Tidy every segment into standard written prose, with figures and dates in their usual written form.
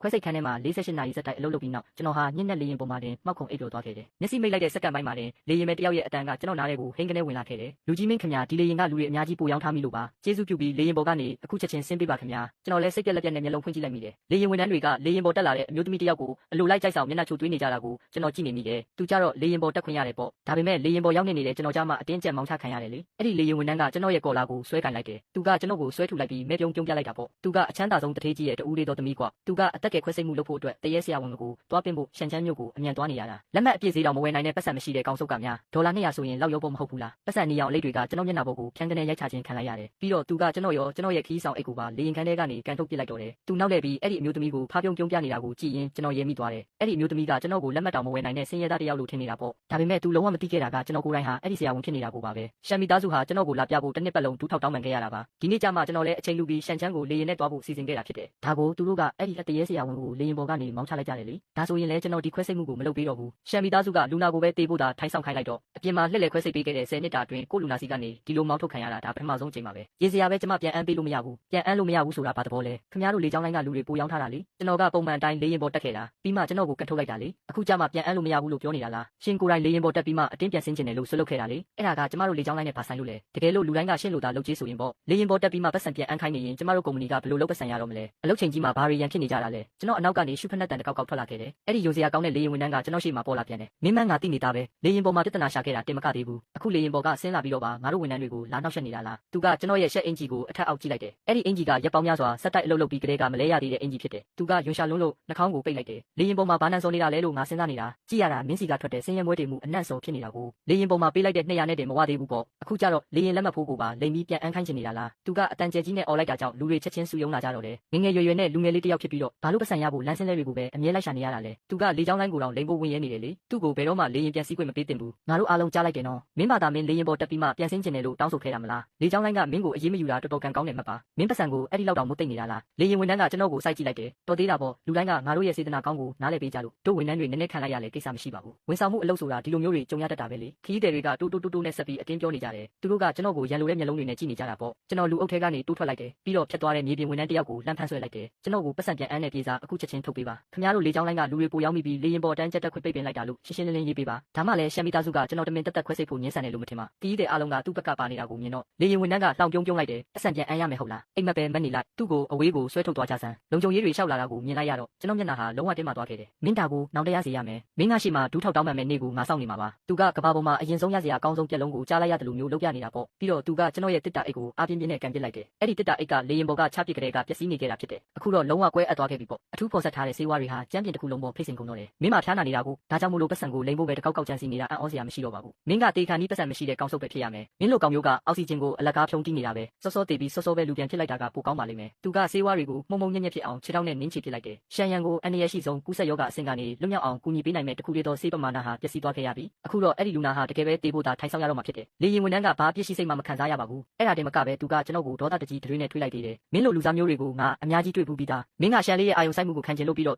ခွဲစိတ်ခန်းထဲမှာ48နာရီဆက်တိုက်အလုပ်လုပ်ပြီးနောက်ကျွန်တော်ဟာညစ်နဲ့လေရင်ပေါ်မှာတင်မှောက်ခုံအိပ်ပျော်သွားခဲ့တယ်မျက်စိမိတ်လိုက်တဲ့စက္ကန့်ပိုင်းမှာတင်လေရင်ပဲတယောက်ရဲ့အတန်ကကျွန်တော်နားထဲကိုဟိန်းကနေဝင်လာခဲ့တယ်လူကြီးမင်းခင်ဗျာဒီလေရင်ကလူတွေအများကြီးပို့ရောင်းထားမိလို့ပါကျေးဇူးပြုပြီးလေရင်ပေါ်ကနေအခုချက်ချင်းဆင်းပေးပါခင်ဗျာကျွန်တော်လည်းစိတ်ပြက်လက်ပြက်နဲ့မျက်လုံးဖွင့်ကြည့်လိုက်မိတယ်လေရင်ဝန်ထမ်းတွေကလေရင်ပေါ်တက်လာတဲ့အမျိုးသမီးတယောက်ကိုအလိုလိုက်ကြိုက်ဆောင်မျက်နှာချိုသွေးနေကြတာကိုကျွန်တော်ကြည့်နေမိတယ်သူကြတော့လေရင်ပေါ်တက်ခွင့်ရတယ်ပေါ့ဒါပေမဲ့လေရင်ပေါ်ရောက်နေတဲ့ကျွန်တော်ကြားမှာအတင်းကျပ်မောင်းချခံရတယ်လေအဲ့ဒီလေရင်ဝန်ထမ်းကကျွန်တော်ရဲ့ကော်လာကိုဆွဲကင်လိုက်တယ်သူကကျွန်တော်ကိုဆွဲထုတ်လိုက်ပြီးမဲပြုံးပြလိုက်တာပေါ့သူကအချမ်းသာဆုံးတထေးကြီးရဲ့တူဦးလေးတော်သမီးကွာသူကအသက်ကယ်ခွဲစိတ်မှုလုပ်ဖို့အတွက်တရဲဆရာဝန်ကိုတွားပင်းဖို့ရှန်ချမ်းမြို့ကိုအမြန်တွားနေရတာလက်မှတ်အပြည့်ဈေးတော်မဝယ်နိုင်တဲ့ပတ်စံမရှိတဲ့ကောင်စုပ်ကများဒေါ်လာ200ဆိုရင်လောက်ရောဖို့မဟုတ်ဘူးလားပတ်စံနေအောင်အလိတ်တွေကကျွန်တော်မျက်နှာပေါ်ကိုဖြန်းကနေရိုက်ချခြင်းခံလိုက်ရတယ်ပြီးတော့သူကကျွန်တော်ရောကျွန်တော်ရဲ့ခီးဆောင်အိတ်ကိုပါလေရင်ခန်းထဲကနေကန်ထုတ်ပစ်လိုက်တော့တယ်သူနောက်လှည့်ပြီးအဲ့ဒီအမျိုးသမီးကိုဖားပြုံးပြနေတာကိုကြည့်ရင်ကျွန်တော်ရဲမိသွားတယ်အဲ့ဒီအမျိုးသမီးကကျွန်တော်ကိုလက်မှတ်တောင်မဝယ်နိုင်တဲ့ဆင်းရဲသားတယောက်လိုထင်နေတာပေါ့ဒါပေမဲ့သူလုံးဝမသိခဲ့တာကကျွန်တော်ကိုယ်တိုင်ဟာအဲ့ဒီဆရာဝန်ဖြစ်နေတာကိုပါပဲရှမ်မီသားစုဟာကျွန်တော်ကိုလာပြဖို့တစ်နှစ်ပတ်လုံးဒူးထောက်တောင်းပန်ခဲ့ရတာပါဒီနေ့ကျမှကျွန်တော်လည်းအချိန်လူပြီးရှန်ချမ်းကိုလေရင်နဲ့တွားဖို့စီစဉ်ခဲ့တာဖြစ်တယ်ဒါကိုသူတို့ကအဲ့ဒီလက်တရဲဆရာဝန်ကိုလေရင်ပေါ်ကနေမောင်းချလိုက်ကြတယ်လေဒါဆိုရင်လည်းကျွန်တော်ဒီခွဲစိတ်မှုကိုမလုပ်ပေးတော့ဘူးရှမ်မီသားစုကလူနာကိုပဲတေးဖို့သာထိုင်းဆောင်ခိုင်းလိုက်တော့အပြင်မှာလှည့်လည်ခွဲစိတ်ပေးခဲ့တဲ့10နှစ်တာအတွင်းကိုလူနာစီကနေဒီလိုမောင်းထုတ်ခံရတာဒါပထမဆုံးအချိန်ပါပဲရေစရာပဲကျွန်မပြန်အမ်းပေးလို့မရဘူးပြန်အမ်းလို့မရဘူးဆိုတာဘာသဘောလဲခင်ဗျားတို့လေကြောင်းလိုင်းကလူတွေပို့ရောင်းထားတာလေကျွန်တော်ကပုံမှန်အတိုင်းလေရင်ပေါ်တက်ခဲ့တာပြီးမှကျွန်တော်ကိုကတ်ထုတ်လိုက်တာလေအခုကျမှပြန်အမ်းလို့မရဘူးလို့ပြောနေတာလားရှင်ကိုယ်တိုင်လေရင်ပေါ်တက်ပြီးမှအတင်းပြန်ဆင်းကျင်တယ်လို့ဆွလုပ်ခဲ့တာလေအဲ့ဒါကကျွန်မတို့လေကြောင်းလိုင်းနဲ့ဘာဆိုင်လို့လဲတကယ်လို့လူတိုင်းကရှင်းလို့သာလုပ်ချေးဆိုရင်ပေါ့လေရင်ပေါ်တက်ပြီးမှပတ်စံပြန်အမ်းခိုင်းနေရင်ကျွန်မတို့ကုမ္ပဏီကဘယ်လိုလုပ်ပတ်စံရတော့မလဲအလုပ်ချိန်ကြီးမှာဘာတွေရန်ဖြစ်နေကြတာလဲကျွန်တော်အနောက်ကနေရှုဖက်နဲ့တန်တကောက်ထွက်လာခဲ့တယ်အဲ့ဒီယိုစရာကောင်းတဲ့လေရင်ဝန်ထမ်းကကျွန်တော်ရှေ့မှာပေါ်လာပြန်တယ်မင်းမန်းငါသိနေတာပဲလေရင်ပေါ်မှာပြဿနာရှာခဲ့တာတင်မကသေးဘူးအခုလေရင်ပေါ်ကဆင်းလာပြီးတော့ပါငါတို့ဝန်ထမ်းတွေကိုလာနှောက်ယှက်နေတာလားသူကကျွန်တော်ရဲ့ရှက်အင်ဂျီကိုအထက်အောက်ကြည့်လိုက်တယ်အဲ့ဒီအင်ဂျီကရက်ပေါင်းများစွာဆက်တိုက်အလုပ်လုပ်ပြီးကလေးကမလဲရသေးတဲ့အင်ဂျီဖြစ်တယ်သူကယွန်ရှာလုံးလို့နှာခေါင်းကိုပိတ်လိုက်တယ်လေရင်ပေါ်မှာဘာနန်စော်နေတာလဲလို့ငါစဉ်းစားနေတာကြည့်ရတာမင်းစီကထွက်တဲ့ဆင်းရဲမွဲတေမှုအနက်စော်ဖြစ်နေတာကိုလေရင်ပေါ်မှာပေးလိုက်တဲ့200နဲ့တည်းမဝသေးဘူးပေါ့အခုကျတော့လေရင်လက်မှတ်ဖိုးကိုပါလိမ်ပြီးပြန်အန်းခိုင်းချင်နေတာလားသူကအတန်ကျဲကြီးနဲ့អော်လိုက်တာကြောင့်လူတွေချက်ချင်းစုယုံလာကြတော့တယ်ငငယ်ရွယ်နဲ့လူငယ်လေးတယောက်ဖြစ်ပြီးတော့ဘာလို့ပတ်စံရဖို့လမ်းစင်းလဲတွေကိုပဲအမြဲလိုက်ရှာနေရတာလဲသူကလေကြောင်းလိုင်းကိုတောင်လိမ်ဖို့ဝင်ရဲနေတယ်လေသူ့ကိုဘယ်တော့မှလေရင်ပြန်စီးခွင့်မပေးသင့်ဘူးငါတို့အားလုံးကြားလိုက်တယ်နော်မင်းဘာသာမင်းလေရင်ပေါ်တက်ပြီးမှပြန်ဆင်းကျင်တယ်လို့တောင်းဆိုခဲ့တာမလားလေကြောင်းလိုင်းကမင်းကိုအေးမယူတာတော်တော်ကန်ကောင်းတယ်မှတ်ပါမင်းပတ်စံကိုအဲ့ဒီလောက်တောင်မသိနေတာလားလေရင်ဝန်ထမ်းကကျွန်တော်ကိုစိုက်ကြည့်လိုက်တယ်တော်သေးတာပေါ့လူတိုင်းကငါတို့ရဲ့စေတနာကောင်းကိုနားလည်ပေးကြလို့တို့ဝန်ထမ်းတွေနည်းနည်းခံလိုက်ရလေကိစ္စမရှိပါဘူးဝန်ဆောင်မှုအလုပ်ဆိုတာဒီလိုမျိုးတွေကြုံရတတ်တာပဲလေခီးသည်တွေကတိုးနဲ့ဆက်ပြီးအတင်းပြောနေကြတယ်သူတို့ကကျွန်တော်ကိုရန်လိုတဲ့မျက်လုံးတွေနဲ့ကြည့်နေကြတာပေါ့ကျွန်တော်လူအုပ်ထဲကနေတိုးထွက်လိုက်တယ်ပြီးတော့ဖြတ်သွားတဲ့မြေပြင်ဝန်ထမ်းတယောက်ကိုလှမ်းဖမ်းဆွဲလိုက်တယ်ကျွန်တော်ကိုပတ်စံပြန်အမ်းတဲ့ပြေစာအခုချက်ချင်းထုတ်ပေးပါခင်ဗျားတို့လေကြောင်းလိုင်းကလူတွေပိုရောက်မိပြီးလေရင်ပေါ်တန်းချက်တက်ခွင့်ပိတ်ပင်လိုက်တာလို့ရှင်းလင်းရေးပေးပါဒါမှလည်းရှမ်မီသားစုကကျွန်တော်တမင်တက်ခွဲစိတ်ဖို့ညှင်းဆန်တယ်လို့မထင်ပါခီးသည်အားလုံးကသူ့ဘက်ကပါနေတာကိုမြင်တော့လေရင်ဝန်ထမ်းကလောင်ပြုံးလိုက်တယ်ပတ်စံပြန်အမ်းရမယ်ဟုတ်လားအိမ်မက်ပဲမက်နေလိုက်သူ့ကိုအဝေးကိုဆွဲထုတ်သွားကြစမ်းလုံခြုံရေးတွေရှောက်လာတာကိုမြင်လိုက်ရတော့ကျွန်တော်မျက်နှာဟာလုံးဝတင်းမာသွားခဲ့တယ်မင်းတာကိုနောက်တရားစီရမယ်မင်းကရှိမှဒူးထောက်တောင်းပန်မဲ့နေကိုငါစောင့်နေမှာပါသူကကဘာပေါ်မှာအရင်ဆုံးရစရာအကောင်းဆုံးပြက်လုံးကိုကြားလိုက်ရတယ်လို့မျိုးလုပ်ပြနေတာပေါ့ပြီးတော့သူကကျွန်တော်ရဲ့တစ်တာအိတ်ကိုအားပြင်းပြင်းနဲ့ကန်ပစ်လိုက်တယ်အဲ့ဒီတစ်တာအိတ်ကလေရင်ပေါ်ကချပစ်ကလေးကပျက်စီးနေခဲ့တာဖြစ်တယ်အခုတော့လုံးဝကွဲအပ်သွားခဲ့ပြီပေါ့အထူးဖော်ဆက်ထားတဲ့ဆေးဝါးတွေဟာကျန်းပြင်တစ်ခုလုံးပေါ်ဖိတ်စင်ကုန်တော့တယ်မင်းမဖျားနာနေတာကိုဒါကြောင့်မို့လို့ပတ်စံကိုလိမ်ဖို့ပဲတစ်ကောက်ကြမ်းစီနေတာအံ့ဩစရာမရှိတော့ပါဘူးမင်းကတေခါနီးပတ်စံမရှိတဲ့ကောင်းဆုပ်ပဲဖြစ်ရမယ်မင်းလိုကောင်မျိုးကအောက်ဆီဂျင်ကိုအလက်ကားဖြုံးတီးနေတာပဲစောစောတေးပြီးစောစောပဲလူပြန်ဖြစ်လိုက်တာကပိုကောင်းပါလိမ့်မယ်သူကဆေးဝါးတွေကိုမှုံမှုံညံ့ညံ့ဖြစ်အောင်ခြေထောက်နဲ့နင်းချပစ်လိုက်တယ်ရှန်ရန်ကိုအန်ရရှိဆုံးကူးဆက်ယောဂအဆင့်ကနေလွတ်မြောက်အောင်ကူညီပေးနိုင်မဲ့တခုလေးသောဆေးပမာဏဟာပျက်စီးသွားခဲ့ရပြီအခုတော့အဲ့ဒီလူနာဟာတကယ်ပဲတေးဖို့သာထိုင်ဆောင်ရတော့မှာဖြစ်တယ်လေရင်ဝန်ထမ်းကဘာပြစ်ရှိစိတ်မှမခံစားရပါဘူးအဲ့ဒါတင်မကပဲသူကကျွန်တော်ကိုဒေါသတကြီးတွေနဲ့ထွေးလိုက်သေးတယ်မင်းလိုလူစားမျိုးတွေကိုငါအများကြီးတွေ့ဘူးပြီးသားမင်းကရှန်လေးရဲ့အာယုံဆိုင်မှုကိုခံကျင်လို့ပြီးတော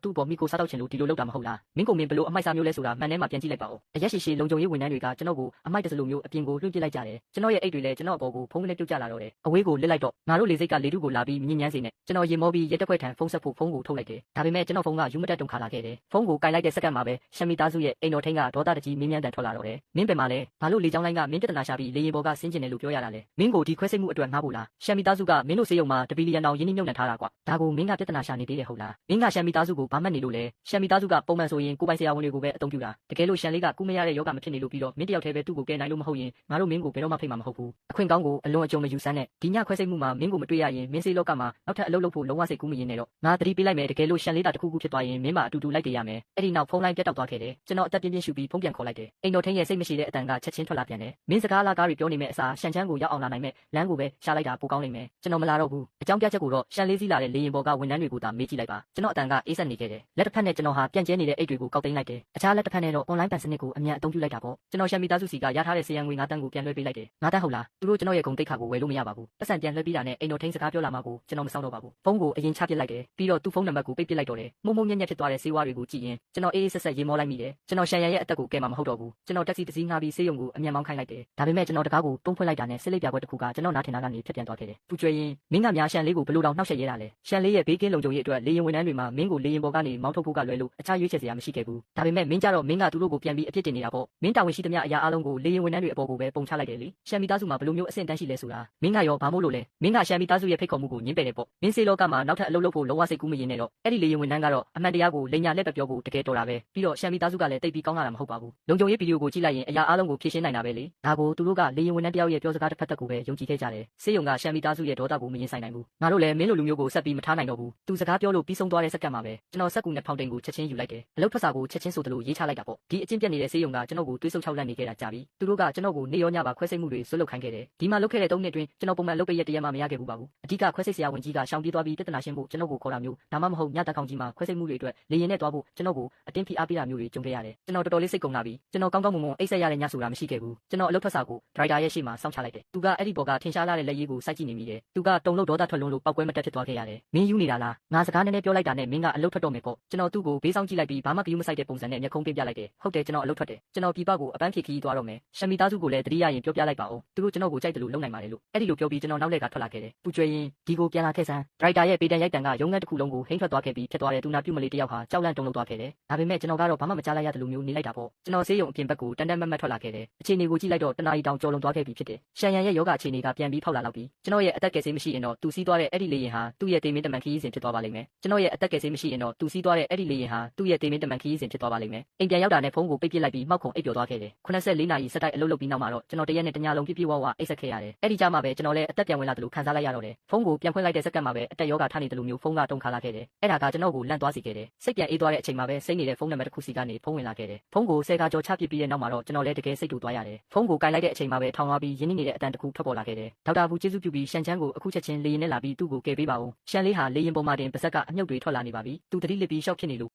့သူ့ပေါ်မိကိုစားတော့ချင်လို့ဒီလိုလုပ်တာမဟုတ်လားမင်းကိုမင်းဘလို့အမိုက်စားမျိုးလဲဆိုတာမှန်ထဲမှာပြန်ကြည့်လိုက်ပါဦးအရက်ရှိရှိလုံခြုံရေးဝန်ထမ်းတွေကကျွန်တော်ကိုအမိုက်တစလိုမျိုးအပြင်ကိုလွှင့်ပစ်လိုက်ကြတယ်ကျွန်တော်ရဲ့အိတ်တွေလည်းကျွန်တော်အပေါ်ကိုဖုန်းကလေးပြုတ်ကျလာတော့တယ်အဝေးကိုလစ်လိုက်တော့ငါတို့လေစိတ်ကလေထုကိုလာပြီးမြင်ညမ်းစေနဲ့ကျွန်တော်ရေမောပြီးရက်တက်ခွက်ထန်ဖုန်းဆက်ဖို့ဖုန်းကိုထုတ်လိုက်တယ်ဒါပေမဲ့ကျွန်တော်ဖုန်းကယူမတက်တုံခါလာခဲ့တယ်ဖုန်းကိုကင်လိုက်တဲ့စက္ကန့်မှာပဲရှမ်မီသားစုရဲ့အိမ်တော်ထိန်ကဒေါသတကြီးမင်းမြန်းတန်ထွက်လာတော့တယ်မင်းပင်မှာလဲဘာလို့လေကြောင်းလိုင်းကမင်းပြဿနာရှာပြီးလေရင်ပေါ်ကဆင်းကျင်တယ်လို့ပြောရတာလဲမင်းကိုဒီခွဲစိတ်မှုအတွက်ငှားဖို့လားရှမ်မီသားစုကမင်းတို့စေယုံမှာ1 ဘီလီယံတောင်ရင်းနှီးမြှုပ်နှံထားတာကွာဒါကိုမင်းကပြဿနာရှာနေသေးတယ်ဟုတ်လားမင်းကရှမ်မီသားစုကိုဘာမှတ်နေလို့လဲရှမ်မီသားစုကပုံမှန်ဆိုရင်ကိုပိုင်ဆရာဝန်တွေကိုပဲအသုံးပြုတာတကယ်လို့ရှမ်လေးကကူးမရတဲ့ယောဂမဖြစ်နေလို့ပြီးတော့မင်းတယောက်တည်းပဲသူ့ကိုကယ်နိုင်လို့မဟုတ်ရင်ငါတို့မင်းကိုဘယ်တော့မှဖိတ်မှာမဟုတ်ဘူးအခွင့်ကောင်းကိုအလွန်အကျုံမယူဆန်းနဲ့ဒီညခွဲစိတ်မှုမှာမင်းကိုမတွေ့ရရင်မင်းစေလောကမှာနောက်ထပ်အလုပ်လုပ်ဖို့လုံးဝစိတ်ကူးမရင်နဲ့တော့ငါသတိပေးလိုက်မယ်တကယ်လို့ရှမ်လေးတာတစ်ခုခုဖြစ်သွားရင်မင်းမအတူတူလိုက်တည်ရမယ်အဲ့ဒီနောက်ဖုန်းလိုင်းပြတ်တောက်သွားခဲ့တယ်ကျွန်တော်အသက်ပြင်းပြင်းရှူပြီးဖုန်းပြန်ခေါ်လိုက်တယ်အိမ်တော်ထင်းရဲ့စိတ်မရှိတဲ့အတန်ကချက်ချင်းထွက်လာပြန်တယ်မင်းစကားလာကားတွေပြောနေမဲ့အစားရှန်ချမ်းကိုရောက်အောင်လာနိုင်မဲ့လမ်းကိုပဲရှာလိုက်တာပိုကောင်းလိမ့်မယ်ကျွန်တော်မလာတော့ဘူးအကြောင်းပြချက်ကိုတော့ရှန်လေးစီးလာတဲ့လေရင်ပေါ်ကဝန်ထမ်းတွေကိုသာမေးကြည့်လိုက်ပါကျွန်တော်အတန်ကအေးဆက်နေခဲ့တယ်လက်တစ်ဖက်နဲ့ကျွန်တော်ဟာပြန့်ကျဲနေတဲ့အိတ်တွေကိုကောက်သိမ်းလိုက်တယ်အခြားလက်တစ်ဖက်နဲ့တော့ online ပန်စနစ်ကိုအမြန်အသုံးပြုလိုက်တာပေါ့ကျွန်တော်ရှမ်မီသားစုစီကရထားတဲ့စေယံငွေ9 တန်းကိုပြန်လွှဲပေးလိုက်တယ်9 တန်းဟုတ်လားသူတို့ကျွန်တော်ရဲ့ဂုံတိတ်ခါကိုဝယ်လို့မရပါဘူးပတ်စံပြန်လွှဲပြီးတာနဲ့အိမ်တော်ထိန်စကားပြောလာမှကိုကျွန်တော်မစောင့်တော့ပါဘူးဖုန်းကိုအရင်ချပစ်လိုက်တယ်ပြီးတော့သူ့ဖုန်းနံပါတ်ကိုပိတ်ပစ်လိုက်တော့တယ်မှုံမှုံညံ့ညံ့ဖြစ်သွားတဲ့ဆေးဝါးတွေကိုကြည့်ရင်ကျွန်တော်အေးအေးဆက်ဆက်ရေမောလိုက်မိတယ်ကျွန်တော်ရှန်ရန်ရဲ့အသက်ကိုကယ်မှာမဟုတ်တော့ဘူးကျွန်တော်တက်စီတစ်စီးငှားပြီးဆေးရုံကိုအမြန်မောင်းခိုင်းလိုက်တယ်ဒါပေမဲ့ကျွန်တော်တကားကိုတုံးဖွင့်လိုက်တာနဲ့စစ်လိပ်ပြကွက်တစ်ခုကကျွန်တော်နားထင်တာကနေဖြတ်ပြန်သွားခဲ့တယ်သူကြွေရင်မင်းကများရှန်လေးကိုဘလို့တောင်နှောက်ယှက်ရဲတာလဲရှန်လေးရဲ့ဘေးကင်းလုံခြုံရေးအတွက်လေရင်ဝင် ဝန်ထမ်းတွေမှာမင်းကိုလေရင်ပေါ်ကနေမောင်းထုတ်ဖို့ကလွယ်လို့အခြားရွေးချယ်စရာမရှိခဲ့ဘူးဒါပေမဲ့မင်းကြတော့မင်းကသူတို့ကိုပြန်ပြီးအပြစ်တင်နေတာပေါ့မင်းတာဝန်ရှိသမျှအရာအလုံးကိုလေရင်ဝန်ထမ်းတွေအပေါ်ကိုပဲပုံချလိုက်တယ်လေရှမ်မီသားစုမှာဘယ်လိုမျိုးအဆင့်တန်းရှိလဲဆိုတာမင်းကရောဘာမို့လို့လဲမင်းကရှမ်မီသားစုရဲ့ဖိတ်ခေါ်မှုကိုညှင်းပယ်တယ်ပေါ့မင်းစေလောကမှာနောက်ထပ်အလုပ်လုပ်ဖို့လုံးဝစိတ်ကူးမရင်နဲ့တော့အဲ့ဒီလေရင်ဝန်ထမ်းကတော့အမှန်တရားကိုလိန်ညာလက်ပဲပြောဖို့တကယ်တော်တာပဲပြီးတော့ရှမ်မီသားစုကလည်းတိတ်ပြီးကောင်းလာတာမဟုတ်ပါဘူးလုံခြုံရေးဗီဒီယိုကိုကြည့်လိုက်ရင်အရာအလုံးကိုဖြည့်ရှင်းနိုင်တာပဲလေဒါကိုသူတို့ကလေရင်ဝန်ထမ်းတယောက်ရဲ့ပြောစကားတစ်ဖက်သက်ကိုပဲယုံကြည်ခဲ့ကြတယ်စေယုံကရှမ်မီသားစုရဲ့ဒေါသကိုမရင်ဆိုင်နိုင်ဘူးငါတို့လည်းမင်းလိုလူမျိုးကိုဆက်ပြီးမထားနိုင်တော့ဘူးသူစကားပြောလို့ပြီးဆုံးသွားတဲ့စက္ကန့်မှာပဲကျွန်တော်စက်ကူနဲ့ဖောင်တိန်ကိုချက်ချင်းယူလိုက်တယ်အလုပ်ထွက်စာကိုချက်ချင်းဆိုသလိုရေးချလိုက်တာပေါ့ဒီအကျင့်ပြတ်နေတဲ့စေယုံကကျွန်တော်ကိုတွေးဆုပ်ချောက်လန့်နေခဲ့တာကြာပြီသူတို့ကကျွန်တော်ကိုနေရောညပါခွဲစိတ်မှုတွေဆွတ်လုခိုင်းခဲ့တယ်ဒီမှာလုခဲ့တဲ့3နှစ်အတွင်းကျွန်တော်ပုံမှန်လုပ်ပေးရတရက်မှမရခဲ့ဘူးပါဘူးအဓိကခွဲစိတ်ဆရာဝန်ကြီးကရှောင်ပြေးသွားပြီးပြဿနာရှင်းဖို့ကျွန်တော်ကိုခေါ်တာမျိုးဒါမှမဟုတ်ညတက်ခေါင်ကြီးမှာခွဲစိတ်မှုတွေအတွက်လေရင်နဲ့တွားဖို့ကျွန်တော်ကိုအတင်းဖိအားပေးတာမျိုးတွေကြုံခဲ့ရတယ်ကျွန်တော်တော်တော်လေးစိတ်ကုန်လာပြီကျွန်တော်ကောင်းကောင်းမွန်မွန်အိတ်ဆက်ရတဲ့ညဆိုတာမရှိခဲ့ဘူးကျွန်တော်အလုပ်ထွက်စာကိုဒရိုက်တာရဲ့ရှေ့မှာစောင့်ချလိုက်တယ်သူကအဲ့ဒီဘော်ကထင်ရှားလာတဲ့လက်ရည်ကိုစိုက်ကြည့်နေမိတယ်သူကတုံလို့ဒေါသထွက်လွန်းလို့ပောက်ကွဲမတက်ဖြစ်သွားခဲ့ရတယ်မင်းယူနေတာလားငါစကားနည်းနည်းပြောလိုက်တာနဲ့မင်းကအလုပ်ထွက်တော့မယ်ပေါ့ကျွန်တော်သူ့ကိုဘေးဆောင်ကြည့်လိုက်ပြီးဘာမှပြုမဆိုင်တဲ့ပုံစံနဲ့မျက်ခုံးပေးပြလိုက်တယ်ဟုတ်တယ်ကျွန်တော်အလုပ်ထွက်တယ်ကျွန်တော်ပြည်ပကိုအပန်းဖြေခီးသွားတော့မယ်ရှမ်မီသားစုကိုလည်းတတိယရင်ပြောပြလိုက်ပါဦးသူတို့ကျွန်တော်ကိုကြိုက်တယ်လို့လုပ်နိုင်ပါတယ်လို့အဲ့ဒီလိုပြောပြီးကျွန်တော်နောက်လှည့်ကထွက်လာခဲ့တယ်ပူကျွေးရင်ဒီကိုပြန်လာခဲ့စမ်းဒရိုက်တာရဲ့ပေတံရိုက်တံကရုံးခန်းတစ်ခုလုံးကိုဟိမ့်ထွက်သွားခဲ့ပြီးဖြစ်သွားတဲ့သူနာပြုမလေးတစ်ယောက်ဟာကြောက်လန့်တုန်လှုပ်သွားခဲ့တယ်ဒါပေမဲ့ကျွန်တော်ကတော့ဘာမှမကြားလိုက်ရတဲ့လူမျိုးနေလိုက်တာပေါ့ကျွန်တော်ဆေးရုံအပြင်ဘက်ကိုတန်တန်မတ်မတ်ထွက်လာခဲ့တယ်အခြေအနေကိုကြည့်လိုက်တော့တနာရီတောင်ကြော်လွန်သွားခဲ့ပြီဖြစ်တယ်ရှန်ရန်ရဲ့ယောဂအခြေအနေကပြန်ပြီးဖောက်လာတော့ပြီကျွန်တော်ရဲ့အသက်ကယ်ဆေးမရှိရင်တော့သူစီးသွားတဲ့အဲ့ဒီလေရင်ဟာသူ့ရဲ့တေမင်းတမန်ခီးစဉ်ဖြစ်သွားပါလိမ့်မယ်ကျွန်တော်ရဲ့အသက်ကယ်ဆေးမရှိရင်တော့သူစီးသွားတဲ့အဲ့ဒီလေရင်ဟာသူ့ရဲ့တေမင်းတမန်ခီးစဉ်ဖြစ်သွားပါလိမ့်မယ်အိမ်ပြန်ရောက်တာနဲ့ဖုန်းကိုပိတ်ပစ်လိုက်ပြီးမှောက်ခုံအိပ်ပျော်သွားခဲ့တယ်84နာရီစက်တိုက်အလုပ်လုပ်ပြီးနောက်မှာတော့ကျွန်တော်တရက်နဲ့တညလုံးပြည့်ပြည့်ဝဝအိပ်ဆက်ခဲ့ရတယ်အဲ့ဒီကြမှာပဲကျွန်တော်လည်းအသက်ပြန်ဝင်လာတယ်လို့ခံစားလိုက်ရတော့တယ်ဖုန်းကိုပြန်ဖွင့်လိုက်တဲ့စက္ကန့်မှာပဲအသက်ယောဂထားနေတယ်လို့မျိုးဖုန်းကတုံခါလာခဲ့တယ်အဲ့ဒါကကျွန်တော်ကိုလန့်သွားစေခဲ့တယ်စိတ်ပြန်အေးသွားတဲ့အချိန်မှာပဲစိတ်နေတဲ့ဖုန်းနံပါတ်တစ်ခုစီကနေဖုန်းဝင်လာခဲ့တယ်ဖုန်းကို10ကကြော်ချပစ်ပြီးတဲ့နောက်မှာတော့ကျွန်တော်လည်းတကယ်စိတ်တူသွားရတယ်ဖုန်းကိုကင်လိုက်တဲ့အချိန်မှာပဲထောင်သွားပြီးရင်းနှီးနေတဲ့အတန်တစ်ခုထွက်ပေါ်လာခဲ့တယ်ဒေါက်တာဘူးကျေးဇူးပြုပြီးရှန်ချန်းကိုအခုချက်ချင်းလေရင်နဲ့လာပြီးသူ့ကိုကယ်ပေးပါဦးရှန်လေးဟာလေရင်ပေါ်မှာတင်ပါဇက်ကအမြုပ်တွေထွက်လာနေပါပြီသူတတိလစ်ပြီးရှော့ဖြစ်နေလို့